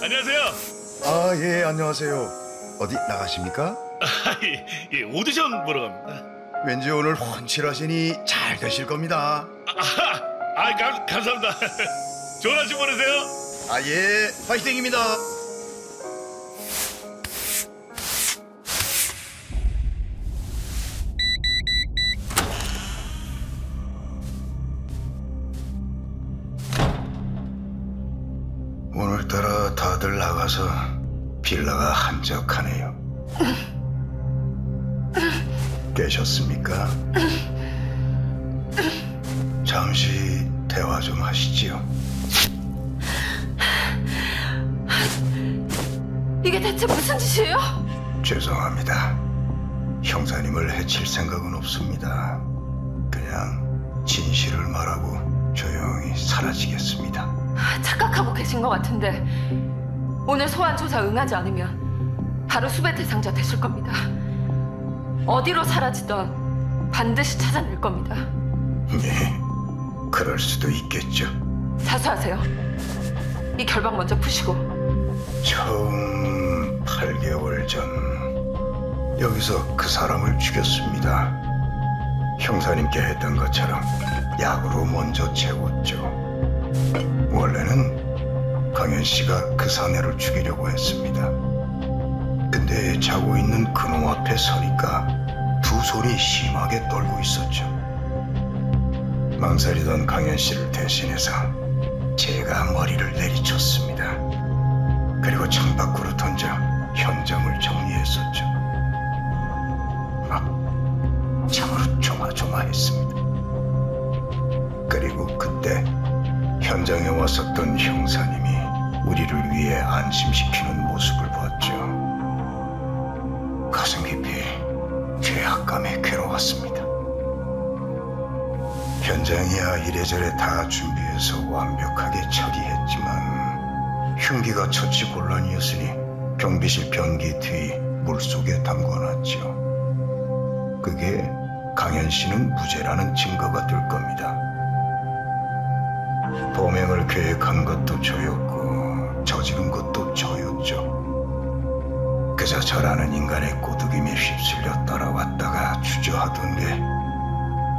안녕하세요. 아, 예, 안녕하세요. 어디 나가십니까? 예, 오디션 보러 갑니다. 왠지 오늘 훤칠하시니 잘 되실 겁니다. 감사합니다. 좋은 아침 보내세요. 아, 예, 파이팅입니다. 오늘따라 다들 나가서 빌라가 한적하네요. 깨셨습니까? 잠시 대화 좀 하시지요. 이게 대체 무슨 짓이에요? 죄송합니다. 형사님을 해칠 생각은 없습니다. 그냥 진실을 말하고 조용히 사라지겠습니다. 착각하고 계신 것 같은데 오늘 소환 조사 응하지 않으면 바로 수배 대상자 되실 겁니다. 어디로 사라지던 반드시 찾아낼 겁니다. 네, 그럴 수도 있겠죠. 사수하세요. 이 결박 먼저 푸시고. 처음 8개월 전 여기서 그 사람을 죽였습니다. 형사님께 했던 것처럼 약으로 먼저 재웠죠. 원래는 강현 씨가 그 사내를 죽이려고 했습니다. 근데 자고 있는 그놈 앞에 서니까 두 손이 심하게 떨고 있었죠. 망설이던 강현 씨를 대신해서 제가 머리를 내리쳤습니다. 그리고 창밖으로 던져 현장을 정리했었죠. 참으로 조마조마했습니다. 그리고 그때 현장에 왔었던 형사님이 우리를 위해 안심시키는 모습을 봤죠. 가슴 깊이 죄악감에 괴로웠습니다. 현장이야 이래저래 다 준비해서 완벽하게 처리했지만 흉기가 처치곤란이었으니 경비실 변기 뒤 물속에 담궈놨죠. 그게 강현 씨는 무죄라는 증거가 될 겁니다. 범행을 계획한 것도 저였고 저지른 것도 저였죠. 그저 저라는 인간의 꼬드김에 휩쓸려 따라왔다가 주저하던 게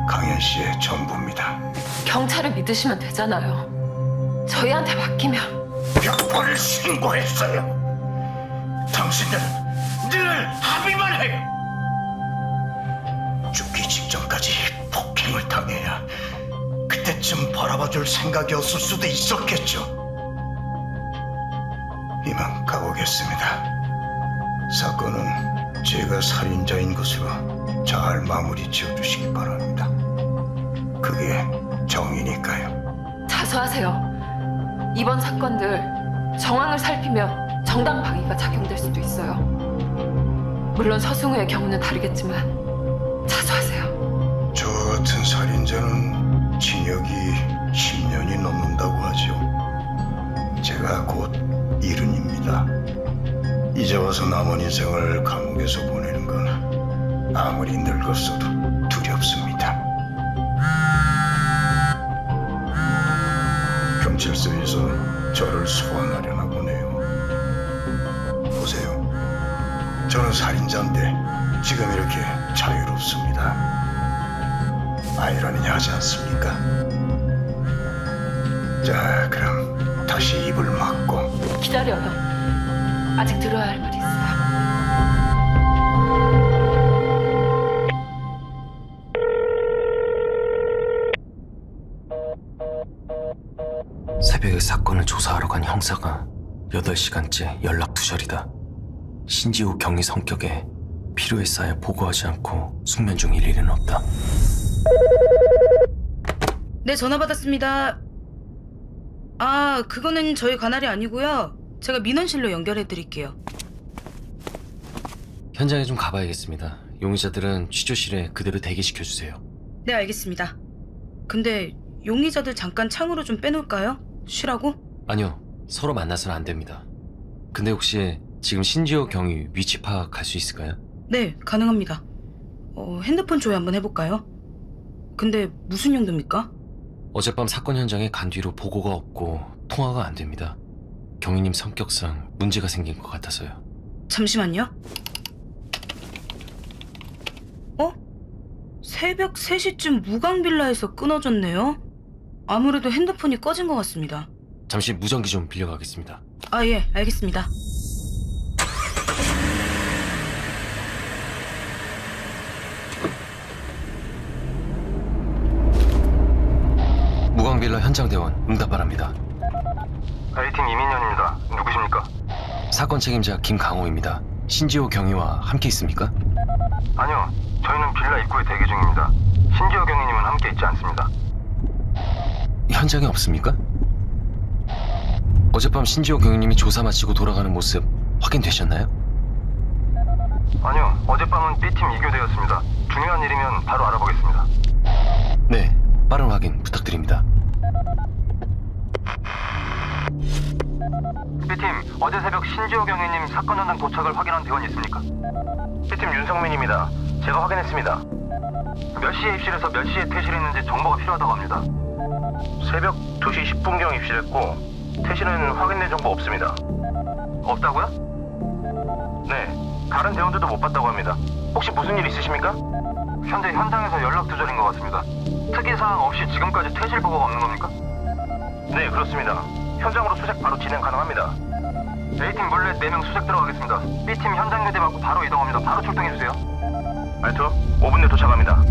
강현 씨의 전부입니다. 경찰을 믿으시면 되잖아요. 저희한테 맡기면. 벽벌을 신고했어요. 당신들은 늘 합의만 해요. 죽기 직전까지 폭행을 당해야 그때쯤 바라봐줄 생각이었을 수도 있었겠죠. 이만 가보겠습니다. 사건은 제가 살인자인 것으로 잘 마무리 지어주시기 바랍니다. 그게 정의니까요. 자수하세요. 이번 사건들 정황을 살피면 정당 방위가 작용될 수도 있어요. 물론 서승우의 경우는 다르겠지만 자수하세요. 저 같은 살인자는 징역이 10년이 넘는다고 하죠. 제가 곧 70입니다. 이제 와서 남은 인생을 감옥에서 보내는 건 아무리 늙었어도 두렵습니다. 경찰서에서 저를 소환하려나 보네요. 보세요. 저는 살인자인데 지금 이렇게 자유롭습니다. 아이러니하지 않습니까? 자, 그럼 다시 입을 막고. 기다려요. 아직 들어야 할 말이 있어요. 새벽에 사건을 조사하러 간 형사가 8시간째 연락 두절이다. 신지호 경위 성격에 필요에 쌓여 보고하지 않고 숙면 중일 일은 없다. 네, 전화 받았습니다. 아, 그거는 저희 관할이 아니고요. 제가 민원실로 연결해 드릴게요. 현장에 좀 가봐야겠습니다. 용의자들은 취조실에 그대로 대기시켜주세요. 네, 알겠습니다. 근데 용의자들 잠깐 창으로 좀 빼놓을까요? 쉬라고? 아니요, 서로 만나서는 안 됩니다. 근데 혹시 지금 신지호 경위 위치 파악할 수 있을까요? 네, 가능합니다. 핸드폰 조회 한번 해볼까요? 근데 무슨 용도입니까? 어젯밤 사건 현장에 간 뒤로 보고가 없고 통화가 안 됩니다. 경위님 성격상 문제가 생긴 것 같아서요. 잠시만요. 새벽 3시쯤 무광빌라에서 끊어졌네요. 아무래도 핸드폰이 꺼진 것 같습니다. 잠시 무전기 좀 빌려가겠습니다. 아, 예, 알겠습니다. 무광빌라 현장 대원 응답 바랍니다. A팀 이민현입니다. 누구십니까? 사건 책임자 김강호입니다. 신지호 경위와 함께 있습니까? 아니요, 저희는 빌라 입구에 대기 중입니다. 신지호 경위님은 함께 있지 않습니다. 현장에 없습니까? 어젯밤 신지호 경위님이 조사 마치고 돌아가는 모습 확인되셨나요? 아니요, 어젯밤은 B팀 이교대였습니다. 중요한 일이면 바로 알아보겠습니다. 네, 빠른 확인 부탁드립니다. B팀, 어제 새벽 신지호 경위님 사건 현장 도착을 확인한 대원이 있습니까? B팀 윤성민입니다. 제가 확인했습니다. 몇 시에 입실해서 몇 시에 퇴실했는지 정보가 필요하다고 합니다. 새벽 2시 10분경 입실했고 퇴실은 확인된 정보 없습니다. 없다고요? 네, 다른 대원들도 못 봤다고 합니다. 혹시 무슨 일 있으십니까? 현재 현장에서 연락 두절인 것 같습니다. 특이사항 없이 지금까지 퇴실 보고가 없는 겁니까? 네, 그렇습니다. 현장으로 수색 바로 진행 가능합니다. A팀 몰래 4명 수색 들어가겠습니다. B팀 현장 교대 받고 바로 이동합니다. 바로 출동해주세요. 알투, 5분 내 도착합니다.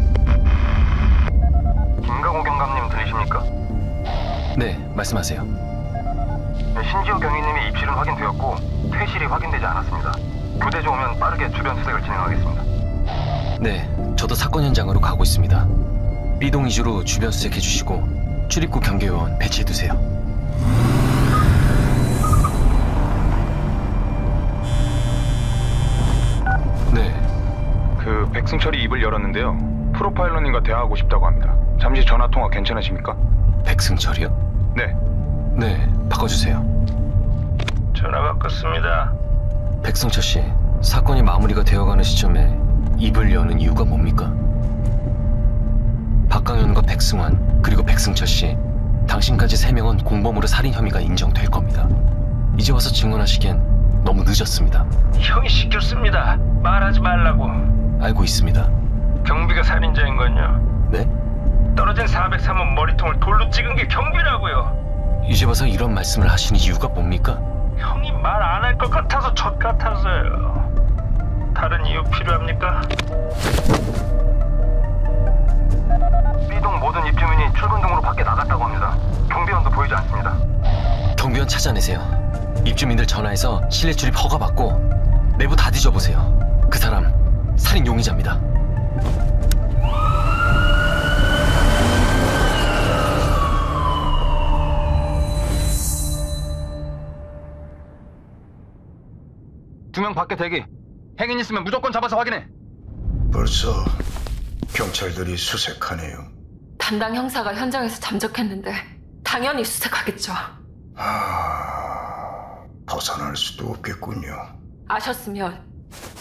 김강호 경감님 들리십니까? 네, 말씀하세요. 네, 신지호 경위님의 입실은 확인되었고 퇴실이 확인되지 않았습니다. 교대조 오면 빠르게 주변 수색을 진행하겠습니다. 네, 저도 사건 현장으로 가고 있습니다. B동 위주로 주변 수색해주시고 출입구 경계요원 배치해두세요. 네, 그 백승철이 입을 열었는데요. 프로파일러님과 대화하고 싶다고 합니다. 잠시 전화통화 괜찮으십니까? 백승철이요? 네. 네, 바꿔주세요. 전화 바꿨습니다. 백승철 씨, 사건이 마무리가 되어가는 시점에 입을 여는 이유가 뭡니까? 박강현과 백승환 그리고 백승철 씨, 당신까지 3명은 공범으로 살인 혐의가 인정될 겁니다. 이제 와서 증언하시기엔 너무 늦었습니다. 형이 시켰습니다. 말하지 말라고. 알고 있습니다. 경비가 살인자인 건요. 네? 떨어진 403원 머리통을 돌로 찍은 게 경비라고요. 이제 와서 이런 말씀을 하시는 이유가 뭡니까? 형이 말 안 할 것 같아서 젖 같아서요. 다른 이유 필요합니까? B동 모든 입주민이 출근동으로 밖에 나갔다고 합니다. 경비원도 보이지 않습니다. 경비원 찾아내세요. 입주민들 전화해서 실내 출입 허가 받고 내부 다 뒤져보세요. 그 사람 살인 용의자입니다. 두 명 밖에 대기. 행인 있으면 무조건 잡아서 확인해. 벌써 경찰들이 수색하네요. 담당 형사가 현장에서 잠적했는데 당연히 수색하겠죠. 벗어날 수도 없겠군요. 아셨으면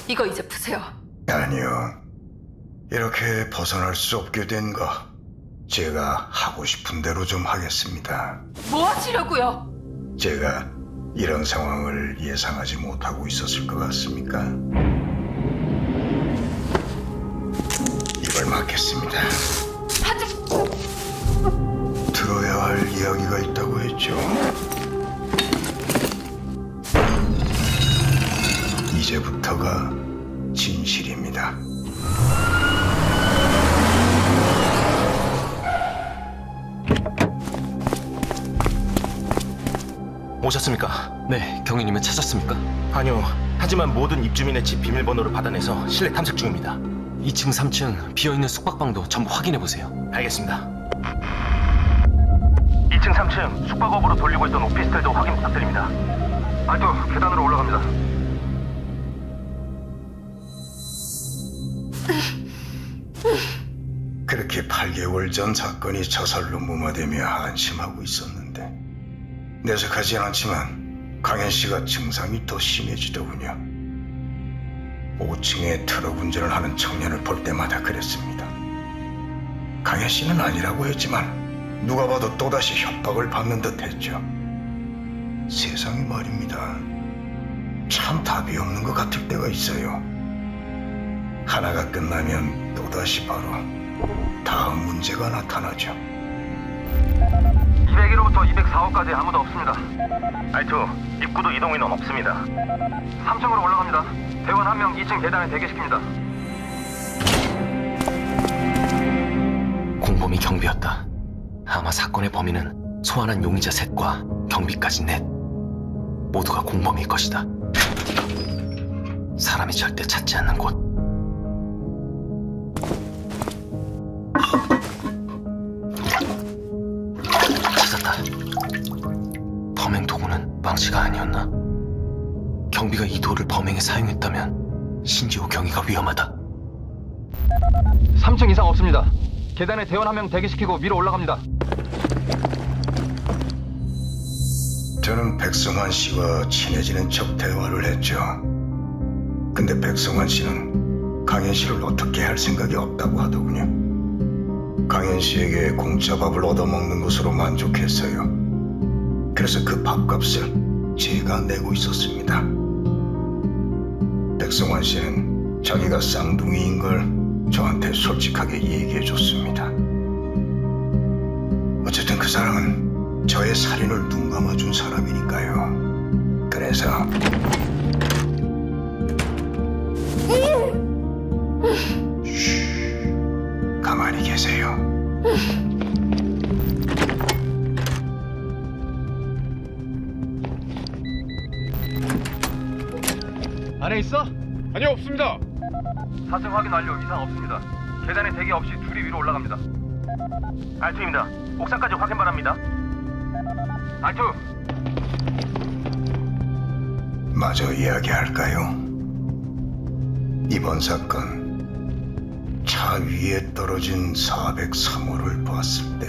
이거 이제 푸세요. 아니요. 이렇게 벗어날 수 없게 된 거 제가 하고 싶은 대로 좀 하겠습니다. 뭐 하시려고요? 제가 이런 상황을 예상하지 못하고 있었을 것 같습니까? 이걸 막겠습니다. 들어야 할 이야기가 있다고 했죠. 이제부터가 진실입니다. 오셨습니까? 네, 경위님은 찾았습니까? 아니요. 하지만 모든 입주민의 집 비밀번호를 받아내서 실내 탐색 중입니다. 2층, 3층 비어있는 숙박방도 전부 확인해보세요. 알겠습니다. 2층, 3층 숙박업으로 돌리고 있던 오피스텔도 확인 부탁드립니다. 알토, 계단으로 올라갑니다. 그렇게 8개월 전 사건이 저살로 무마되며 안심하고 있었는데 내색하진 않지만 강현 씨가 증상이 더 심해지더군요. 5층에 트럭 운전을 하는 청년을 볼 때마다 그랬습니다. 강현 씨는 아니라고 했지만 누가 봐도 또다시 협박을 받는 듯 했죠. 세상이 말입니다. 참 답이 없는 것 같을 때가 있어요. 하나가 끝나면 또다시 바로 다음 문제가 나타나죠. 201호부터 204호까지 아무도 없습니다. 알투, 입구도 이동 인원 없습니다. 3층으로 올라갑니다. 대원 1명 2층 계단에 대기시킵니다. 공범이 경비였다. 아마 사건의 범인은 소환한 용의자 셋과 경비까지 넷. 모두가 공범일 것이다. 사람이 절대 찾지 않는 곳. 찾았다. 범행 도구는 망치가 아니었나? 경비가 이 돌을 범행에 사용했다면 신지호 경위가 위험하다. 3층 이상 없습니다. 계단에 대원 1명 대기시키고 위로 올라갑니다. 저는 백성환 씨와 친해지는 척 대화를 했죠. 근데 백성환 씨는 강현 씨를 어떻게 할 생각이 없다고 하더군요. 강현 씨에게 공짜 밥을 얻어먹는 것으로 만족했어요. 그래서 그 밥값을 제가 내고 있었습니다. 백성환 씨는 자기가 쌍둥이인 걸 저한테 솔직하게 얘기해줬습니다. 어쨌든 그 사람은 저의 살인을 눈감아준 사람이니까요. 그래서 가만히 계세요. 안에 있어? 아니요, 없습니다. 4층 확인 완료. 이상 없습니다. 계단에 대기 없이 둘이 위로 올라갑니다. 알투입니다. 옥상까지 확인 바랍니다. 알투! 마저 이야기할까요? 이번 사건 차 위에 떨어진 403호를 봤을 때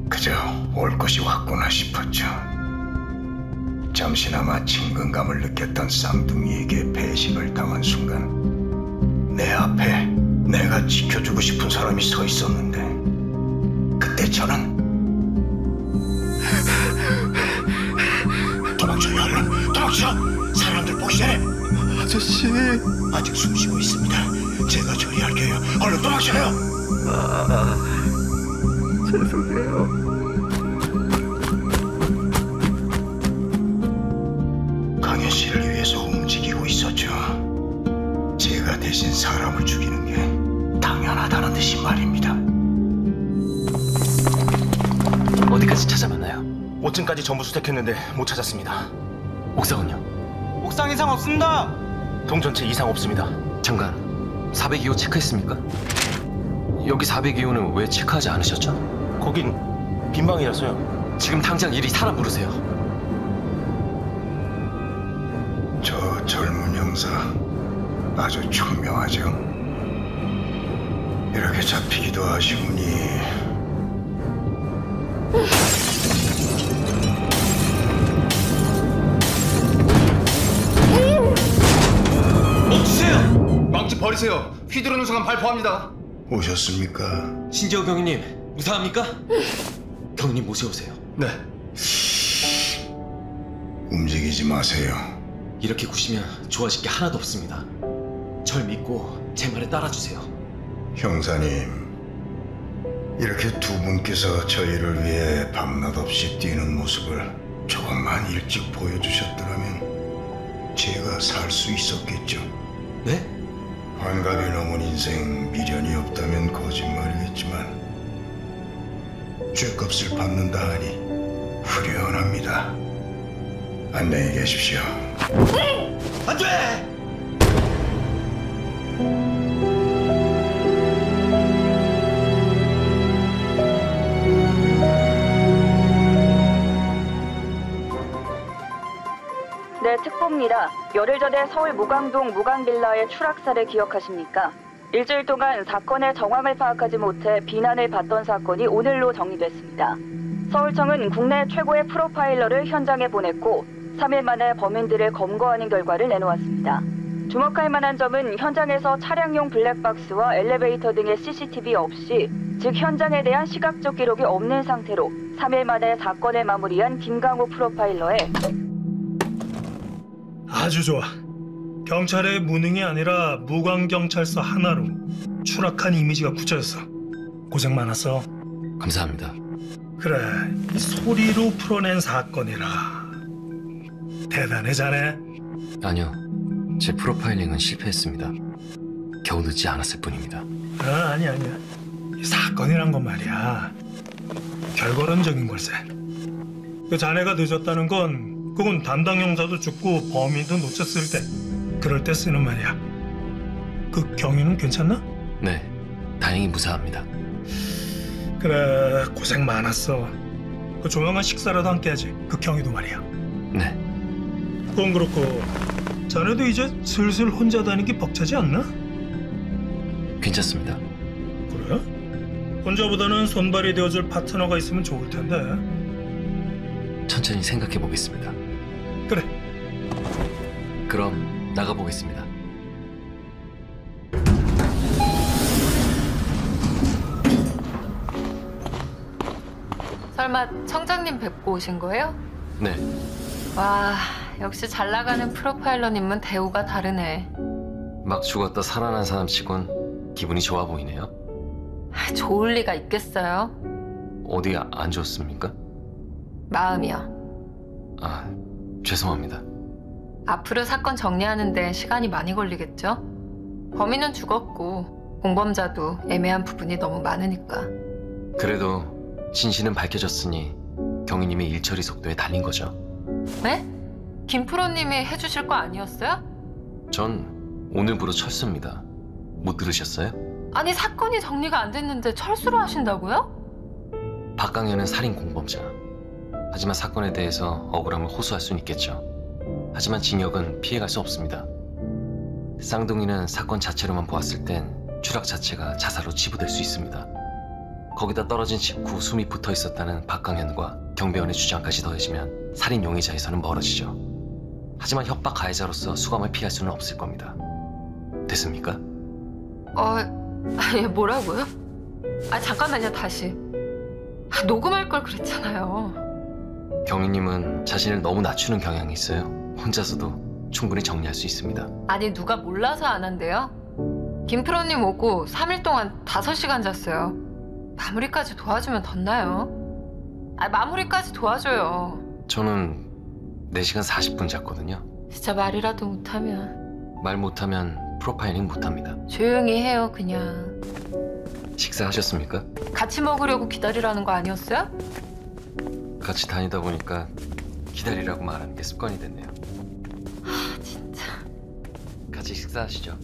그저 올 것이 왔구나 싶었죠. 잠시나마 친근감을 느꼈던 쌍둥이에게 배신을 당한 순간 내 앞에 내가 지켜주고 싶은 사람이 서 있었는데 그때 저는 도망쳐요. 얼른 도망쳐. 사람들 보기 전에. 아저씨 아직 숨쉬고 있습니다. 제가 처리할게요. 얼른 도망쳐요. 죄송해요. 강현 씨를 위해서 움직이고 있었죠. 제가 대신 사람을 죽이는 게 당연하다는 듯이 말입니다. 어디까지 찾아봤나요? 5층까지 전부 수색했는데 못 찾았습니다. 옥상은요? 옥상 이상 없습니다. 동전체 이상 없습니다. 잠깐, 402호 체크했습니까? 여기 402호는 왜 체크하지 않으셨죠? 거긴 빈방이라서요. 지금 당장 이리 사람 부르세요. 저 젊은 형사 아주 총명하죠. 이렇게 잡히기도 아쉬우니 멈추세요. 망치 버리세요. 휘두르는 순간 발포합니다. 오셨습니까? 신지호 경위님, 무사합니까? 경위님 모셔오세요. 네. 움직이지 마세요. 이렇게 구시면 좋아질 게 하나도 없습니다. 절 믿고 제 말에 따라주세요. 형사님, 이렇게 두 분께서 저희를 위해 밤낮 없이 뛰는 모습을 조금만 일찍 보여주셨더라면 제가 살 수 있었겠죠. 네? 환갑이 넘은 인생 미련이 없다면 거짓말이겠지만 죗값을 받는다 하니 후련합니다. 안녕히 계십시오. 안 돼! 네, 특보입니다. 열흘 전에 서울 무광동 무광빌라의 추락사를 기억하십니까? 일주일 동안 사건의 정황을 파악하지 못해 비난을 받던 사건이 오늘로 정리됐습니다. 서울청은 국내 최고의 프로파일러를 현장에 보냈고 3일 만에 범인들을 검거하는 결과를 내놓았습니다. 주목할 만한 점은 현장에서 차량용 블랙박스와 엘리베이터 등의 CCTV 없이, 즉 현장에 대한 시각적 기록이 없는 상태로 3일 만에 사건을 마무리한 김강우 프로파일러의 아주 좋아. 경찰의 무능이 아니라 무광경찰서 하나로 추락한 이미지가 굳혀졌어. 고생 많았어. 감사합니다. 그래, 이 소리로 풀어낸 사건이라. 대단해 자네. 아니요, 제 프로파일링은 실패했습니다. 겨우 늦지 않았을 뿐입니다. 아니야. 이 사건이란 건 말이야, 결과론적인 걸세. 그 자네가 늦었다는 건 그건 담당 형사도 죽고 범인도 놓쳤을 때, 그럴 때 쓰는 말이야. 그 경위는 괜찮나? 네, 다행히 무사합니다. 그래, 고생 많았어. 그 조용한 식사라도 함께 하지. 그 경위도 말이야. 네, 그건 그렇고 자네도 이제 슬슬 혼자 다니기 벅차지 않나? 괜찮습니다. 그래? 혼자보다는 손발이 되어줄 파트너가 있으면 좋을 텐데. 천천히 생각해 보겠습니다. 그래. 그럼 나가보겠습니다. 설마 청장님 뵙고 오신 거예요? 네, 와, 역시 잘 나가는 프로파일러님은 대우가 다르네. 막 죽었다 살아난 사람 치곤 기분이 좋아 보이네요. 좋을 리가 있겠어요? 어디 안 좋습니까? 마음이요. 아, 죄송합니다. 앞으로 사건 정리하는데 시간이 많이 걸리겠죠? 범인은 죽었고 공범자도 애매한 부분이 너무 많으니까. 그래도 진실은 밝혀졌으니 경위님의 일처리 속도에 달린 거죠. 네? 김프로님이 해주실 거 아니었어요? 전 오늘부로 철수입니다. 못 들으셨어요? 아니, 사건이 정리가 안 됐는데 철수를 하신다고요? 박강현은 살인 공범자. 하지만 사건에 대해서 억울함을 호소할 수는 있겠죠. 하지만 징역은 피해갈 수 없습니다. 쌍둥이는 사건 자체로만 보았을 땐 추락 자체가 자살로 치부될 수 있습니다. 거기다 떨어진 직후 숨이 붙어 있었다는 박강현과 경배원의 주장까지 더해지면 살인 용의자에서는 멀어지죠. 하지만 협박 가해자로서 수감을 피할 수는 없을 겁니다. 됐습니까? 아니, 뭐라고요? 잠깐만요, 다시. 녹음할 걸 그랬잖아요. 경위님은 자신을 너무 낮추는 경향이 있어요. 혼자서도 충분히 정리할 수 있습니다. 아니, 누가 몰라서 안 한대요? 김프로님 오고 3일 동안 5시간 잤어요. 마무리까지 도와주면 덧나요? 마무리까지 도와줘요. 저는 4시간 40분 잤거든요. 진짜 말이라도 못하면. 말 못하면 프로파일링 못합니다. 조용히 해요, 그냥. 식사하셨습니까? 같이 먹으려고 기다리라는 거 아니었어요? 같이 다니다 보니까 기다리라고 말하는 게 습관이 됐네요. 진짜. 같이 식사하시죠.